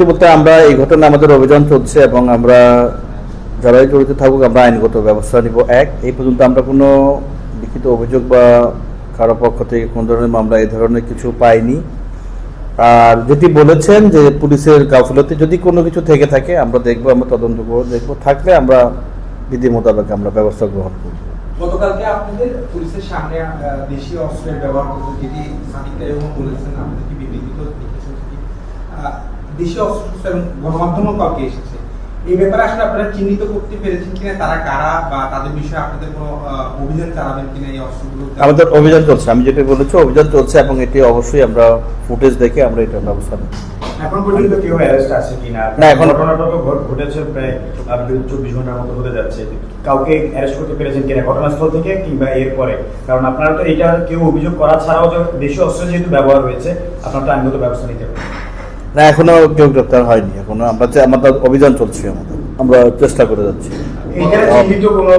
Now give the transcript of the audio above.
বলতে আমরা এই ঘটনা আমাদের অভিযান চলছে এবং আমরা যারাই জড়িত থাকুক আমরা আইনগত ব্যবস্থা নিব। এই পর্যন্ত আমরা কোনো লিখিত অভিযোগ বা কারো পক্ষ থেকে কোনো ধরনের মামলা এই ধরনের কিছু পাইনি। আর যেটি বলেছেন যে পুলিশের গাফিলতি যদি কোনো কিছু থেকে থাকে আমরা দেখবো, আমরা তদন্ত করে দেখবো, থাকলে আমরা বিধি মোতাবেক আমরা ব্যবস্থা গ্রহণ করব। গতকালকে আপনাদের পুলিশের সামনে দেশীয় অস্ত্রের ব্যবহার করতে যেটি সাদিক এবং বলেছেন, আপনাদের কি বিবৃতিত দেখেছেন কি দেশীয় অস্ত্র এবং গণমাধ্যমও কাউকে এসেছে, এই ব্যাপারে আসলে আপনারা চিহ্নিত করতে পেরেছেন কিনা, তারা কারা বা তাদের বিষয়ে আপনাদের কোনো অভিযান চালাবেন কিনা এই অস্ত্রগুলো? আমাদের অভিযান চলছে, আমি যেটা বলেছি অভিযান চলছে এবং এটি অবশ্যই আমরা ফুটেজ দেখে আমরা এটার ব্যবস্থা নেব। এখন পর্যন্ত কেউ অ্যারেস্ট আছে কিনা? না, এখন ঘটনাটা তো ঘটেছে প্রায় 24 ঘন্টার মতো হতে যাচ্ছে, কাউকে অ্যারেস্ট করতে পেরেছেন কিনা ঘটনাস্থল থেকে কিংবা এরপরে? কারণ আপনারা তো এটা কেউ অভিযোগ করা ছাড়াও দেশীয় অস্ত্র যেহেতু ব্যবহার হয়েছে আপনারা তো আইনগত ব্যবস্থা নিতে পারেন। না, এখনো কেউ গ্রেপ্তার হয়নি, এখনো আমাদের অভিযান চলছে, আমরা চেষ্টা করে যাচ্ছি। এখানে চিহ্নিত কোনো